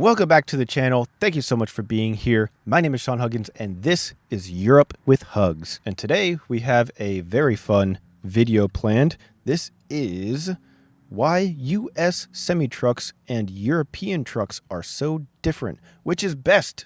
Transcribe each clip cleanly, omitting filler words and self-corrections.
Welcome back to the channel. Thank you so much for being here. My name is Sean Huggins and this is Europe with Hugs. And today we have a very fun video planned. This is why US semi-trucks and European trucks are so different. Which is best?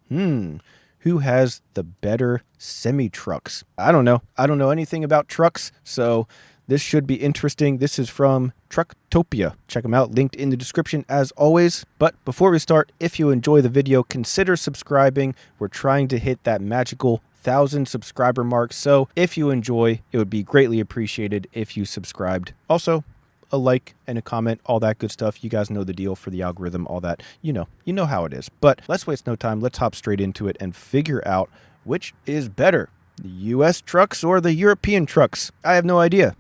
Who has the better semi-trucks? I don't know. I don't know anything about trucks, so this should be interesting. This is from Trucktopia. Check them out, linked in the description as always. But before we start, if you enjoy the video, consider subscribing. We're trying to hit that magical 1,000 subscriber mark, so if you enjoy, it would be greatly appreciated if you subscribed. Also, a like and a comment, all that good stuff. You guys know the deal for the algorithm, all that. You know how it is. But let's waste no time. Let's hop straight into it and figure out which is better, the US trucks or the European trucks. I have no idea.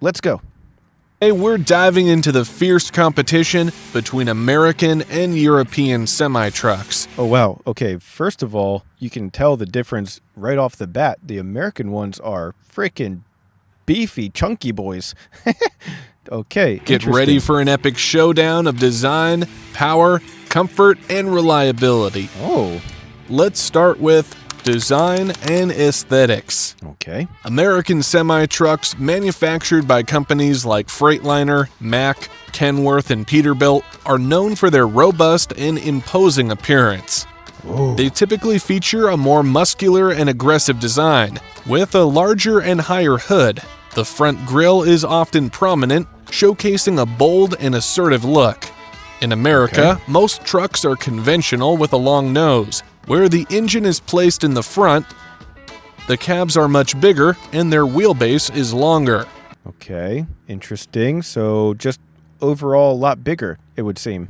Let's go. Hey, we're diving into the fierce competition between American and European semi-trucks. Oh, wow. Okay, first of all, you can tell the difference right off the bat. The American ones are freaking beefy, chunky boys. Okay, Get ready for an epic showdown of design, power, comfort, and reliability. Oh. Let's start with design and aesthetics. Okay. American semi-trucks manufactured by companies like Freightliner, Mack, Kenworth, and Peterbilt are known for their robust and imposing appearance. Whoa. They typically feature a more muscular and aggressive design, with a larger and higher hood. The front grille is often prominent, showcasing a bold and assertive look. In America, most trucks are conventional with a long nose. Where the engine is placed in the front, the cabs are much bigger and their wheelbase is longer. Okay, interesting. So just overall a lot bigger, it would seem.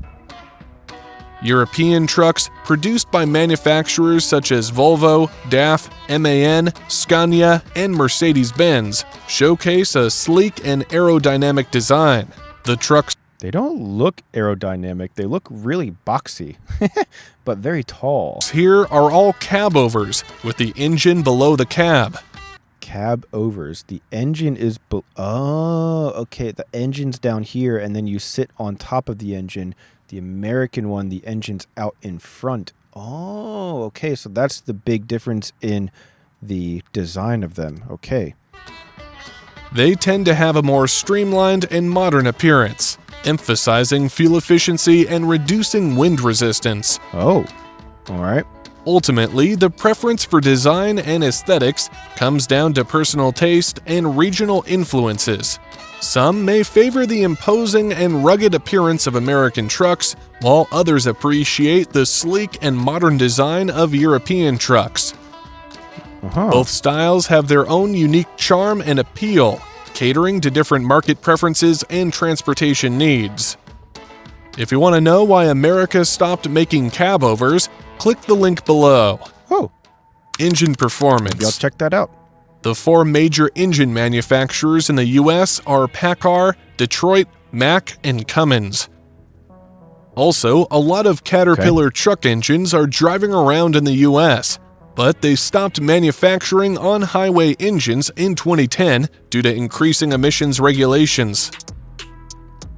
European trucks, produced by manufacturers such as Volvo, DAF, MAN, Scania, and Mercedes-Benz, showcase a sleek and aerodynamic design. The trucks They don't look aerodynamic. They look really boxy, but very tall. here are all cab-overs, with the engine below the cab. Cab overs. The engine is... Oh, okay. The engine's down here, and then you sit on top of the engine. The American one, the engine's out in front. Oh, okay. So that's the big difference in the design of them. Okay. They tend to have a more streamlined and modern appearance, emphasizing fuel efficiency and reducing wind resistance. Oh, all right. Ultimately, the preference for design and aesthetics comes down to personal taste and regional influences. Some may favor the imposing and rugged appearance of American trucks, while others appreciate the sleek and modern design of European trucks. Both styles have their own unique charm and appeal, catering to different market preferences and transportation needs. If you want to know why America stopped making cab-overs, click the link below. Oh, Engine performance. maybe I'll check that out. The four major engine manufacturers in the U.S. are PACCAR, Detroit, Mack, and Cummins. Also, a lot of Caterpillar truck engines are driving around in the U.S., but they stopped manufacturing on-highway engines in 2010 due to increasing emissions regulations.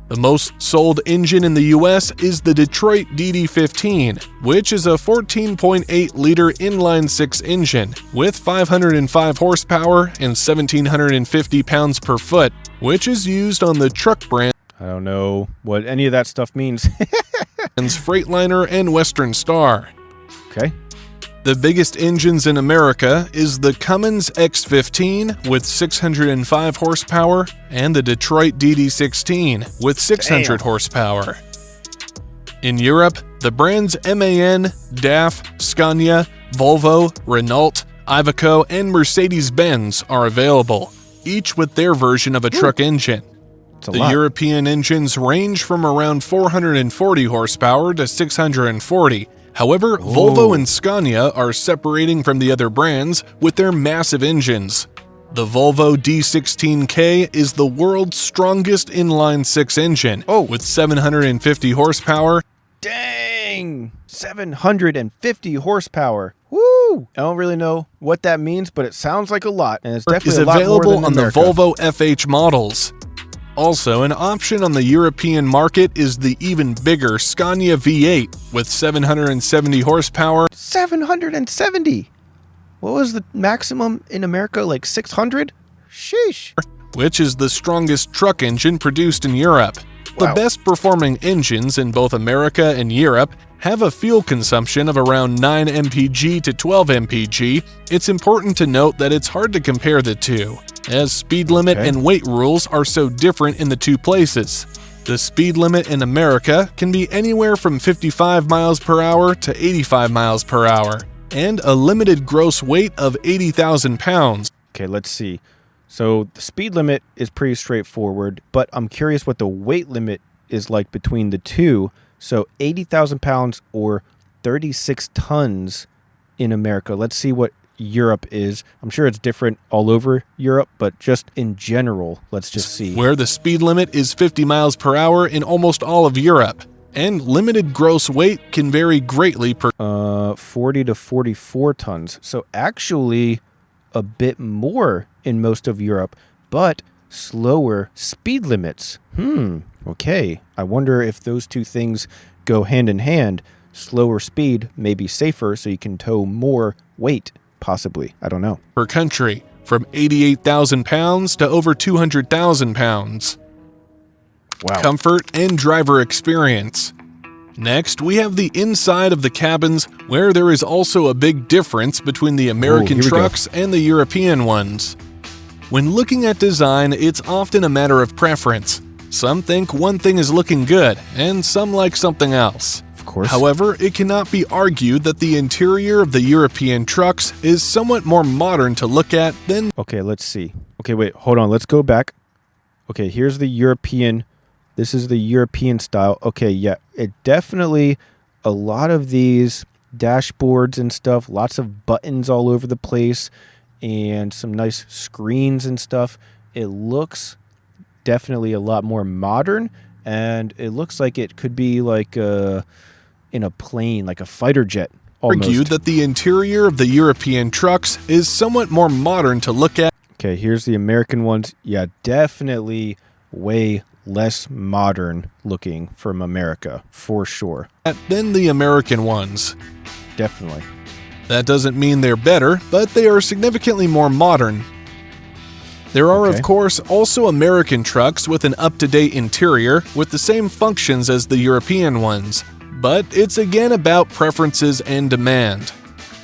The most sold engine in the US is the Detroit DD15, which is a 14.8-liter inline-six engine with 505 horsepower and 1,750 pounds per foot, which is used on the truck brands I don't know what any of that stuff means. Freightliner and Western Star. Okay. The biggest engines in America is the Cummins X15 with 605 horsepower and the Detroit DD16 with 600 horsepower. In Europe, the brands MAN, DAF, Scania, Volvo, Renault, Iveco, and Mercedes-Benz are available, each with their version of a truck engine. The European engines range from around 440 horsepower to 640. However, Volvo and Scania are separating from the other brands with their massive engines. The Volvo D16K is the world's strongest inline-six engine, with 750 horsepower. Dang! 750 horsepower. Woo! I don't really know what that means, but it sounds like a lot, and it's definitely a lot more than Is available on the Volvo FH models. Also, an option on the European market is the even bigger Scania V8 with 770 horsepower. 770? What was the maximum in America, like 600? Sheesh. Which is the strongest truck engine produced in Europe. Wow. The best performing engines in both America and Europe have a fuel consumption of around 9 mpg to 12 mpg. It's important to note that it's hard to compare the two, as speed limit and weight rules are so different in the two places. The speed limit in America can be anywhere from 55 miles per hour to 85 miles per hour, and a limited gross weight of 80,000 pounds. Okay, let's see. So the speed limit is pretty straightforward, but I'm curious what the weight limit is like between the two. So 80,000 pounds or 36 tons in America. Let's see what Europe is. I'm sure it's different all over Europe, but just in general, let's just see. Where the speed limit is 50 miles per hour in almost all of Europe, and limited gross weight can vary greatly per 40 to 44 tons. So actually a bit more in most of Europe, but slower speed limits. Okay. I wonder if those two things go hand in hand. Slower speed may be safer, so you can tow more weight, possibly. I don't know. per country, from 88,000 pounds to over 200,000 pounds. Wow. Comfort and driver experience. Next, we have the inside of the cabins, where there is also a big difference between the American here we go. trucks and the European ones. When looking at design, it's often a matter of preference. Some think one thing is looking good, and some like something else. Of course. However, it cannot be argued that the interior of the European trucks is somewhat more modern to look at than... Okay, let's see. Okay, wait, hold on. Let's go back. Okay, here's the European. This is the European style. Okay, yeah, it definitely, a lot of these dashboards and stuff, lots of buttons all over the place, and some nice screens and stuff. It looks definitely a lot more modern, and it looks like it could be like in a plane, like a fighter jet. Almost. Argued that the interior of the European trucks is somewhat more modern to look at. Okay, here's the American ones. Yeah, definitely way less modern looking from America, for sure. Than the American ones. Definitely. That doesn't mean they're better, but they are significantly more modern. There are, Okay. of course, also American trucks with an up-to-date interior with the same functions as the European ones, but it's again about preferences and demand.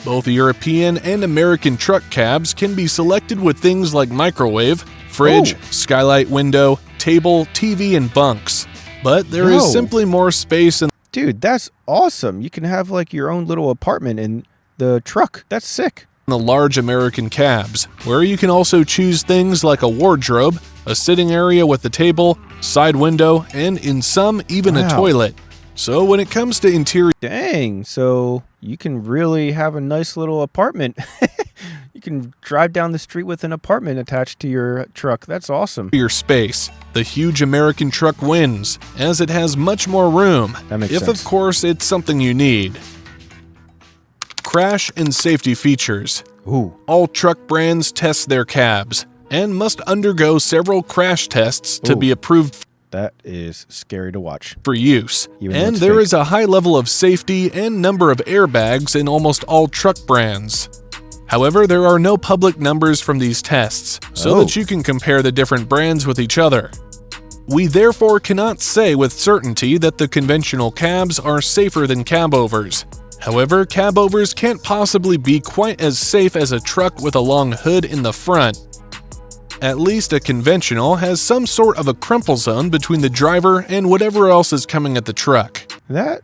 Both European and American truck cabs can be selected with things like microwave, fridge, skylight window, table, TV, and bunks. But there is Yo. simply more space in Dude, that's awesome. You can have like your own little apartment in the truck. That's sick. the large American cabs, where you can also choose things like a wardrobe, a sitting area with a table, side window, and in some, even a Wow. toilet. So when it comes to interior Dang, so you can really have a nice little apartment. You can drive down the street with an apartment attached to your truck. That's awesome. space, the huge American truck wins, as it has much more room, That makes if sense. of course it's something you need. Crash and safety features. Ooh. All truck brands test their cabs, and must undergo several crash tests to Ooh. be approved That is scary to watch. for use. Even though And it's there fake. is a high level of safety and number of airbags in almost all truck brands. However, there are no public numbers from these tests, so Oh. that you can compare the different brands with each other. We therefore cannot say with certainty that the conventional cabs are safer than cabovers. However, cabovers can't possibly be quite as safe as a truck with a long hood in the front. At least a conventional has some sort of a crumple zone between the driver and whatever else is coming at the truck. That,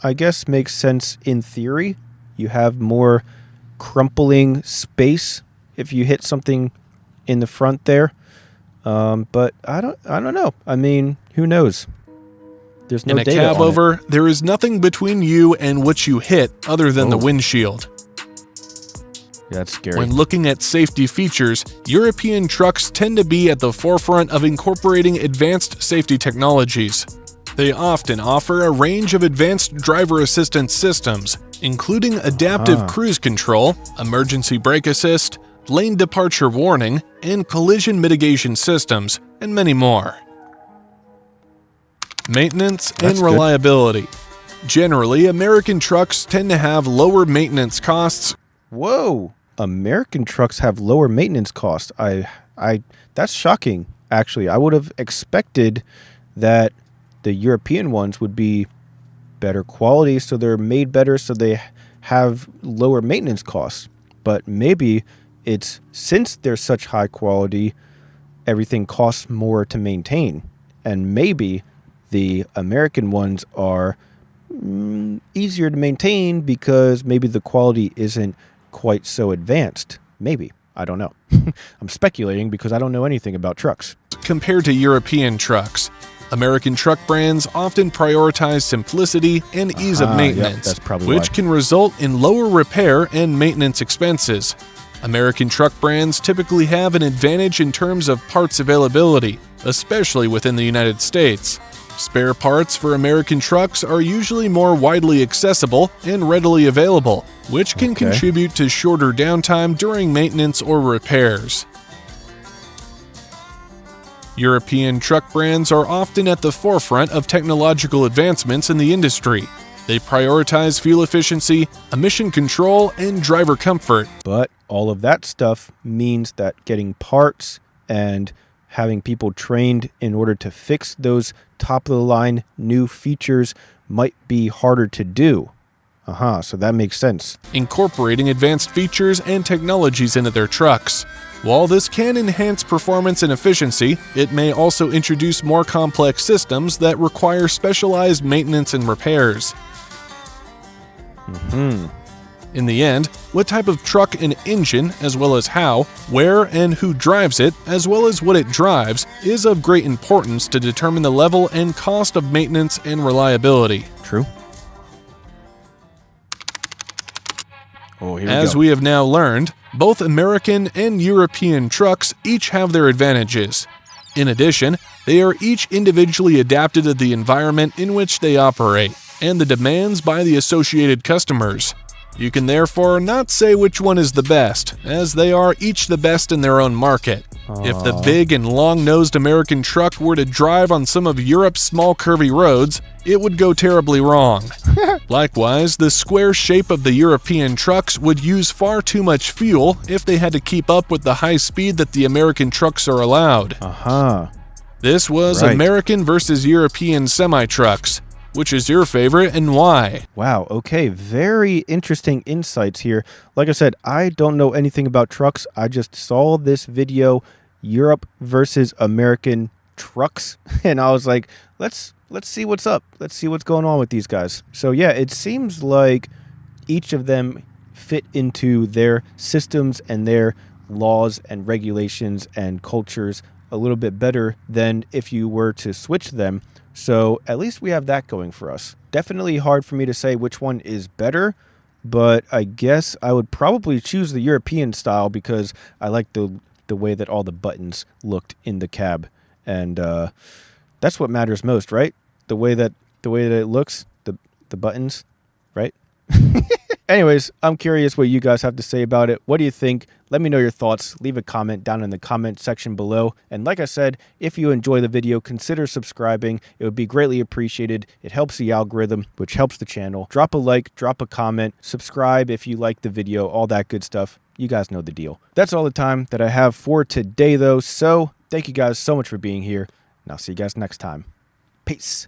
I guess, makes sense in theory. You have more crumpling space if you hit something in the front there. But I don't know. I mean, who knows? There's no In a data on it. cabover, there is nothing between you and what you hit other than the Oh. windshield. That's scary. When looking at safety features, European trucks tend to be at the forefront of incorporating advanced safety technologies. They often offer a range of advanced driver assistance systems, including adaptive cruise control, emergency brake assist, lane departure warning, and collision mitigation systems, and many more. Maintenance and That's good. reliability. Generally, American trucks tend to have lower maintenance costs. Whoa, American trucks have lower maintenance costs. That's shocking. Actually, I would have expected that the European ones would be better quality, so they're made better, so they have lower maintenance costs. But maybe it's since they're such high quality, everything costs more to maintain, and maybe the American ones are easier to maintain because maybe the quality isn't quite so advanced. Maybe. I don't know. I'm speculating because I don't know anything about trucks. Compared to European trucks, American truck brands often prioritize simplicity and ease of maintenance, that's probably which why. can result in lower repair and maintenance expenses. American truck brands typically have an advantage in terms of parts availability, especially within the United States. Spare parts for American trucks are usually more widely accessible and readily available, which can contribute to shorter downtime during maintenance or repairs. European truck brands are often at the forefront of technological advancements in the industry. They prioritize fuel efficiency, emission control, and driver comfort. But all of that stuff means that getting parts and having people trained in order to fix those top-of-the-line new features might be harder to do. So that makes sense. Incorporating advanced features and technologies into their trucks. While this can enhance performance and efficiency, it may also introduce more complex systems that require specialized maintenance and repairs. In the end, what type of truck and engine, as well as how, where, and who drives it, as well as what it drives, is of great importance to determine the level and cost of maintenance and reliability. True. Oh, here we As go. we have now learned, both American and European trucks each have their advantages. In addition, they are each individually adapted to the environment in which they operate and the demands by the associated customers. You can therefore not say which one is the best, as they are each the best in their own market. If the big and long-nosed American truck were to drive on some of Europe's small curvy roads, it would go terribly wrong. Likewise, the square shape of the European trucks would use far too much fuel if they had to keep up with the high speed that the American trucks are allowed. This was Right. American versus European semi-trucks. Which is your favorite and why? Wow, okay, very interesting insights here. Like I said, I don't know anything about trucks. I just saw this video, Europe versus American trucks, and I was like, let's see what's up. Let's see what's going on with these guys. So yeah, it seems like each of them fit into their systems and their laws and regulations and cultures a little bit better than if you were to switch them. So at least we have that going for us. Definitely hard for me to say which one is better, but I guess I would probably choose the European style because I like the way that all the buttons looked in the cab, and that's what matters most, right? The way that it looks, the buttons, right? Anyways, I'm curious what you guys have to say about it. What do you think? Let me know your thoughts. Leave a comment down in the comment section below. And like I said, if you enjoy the video, consider subscribing. It would be greatly appreciated. It helps the algorithm, which helps the channel. Drop a like, drop a comment, subscribe if you like the video, all that good stuff. You guys know the deal. That's all the time that I have for today, though. So thank you guys so much for being here. And I'll see you guys next time. Peace.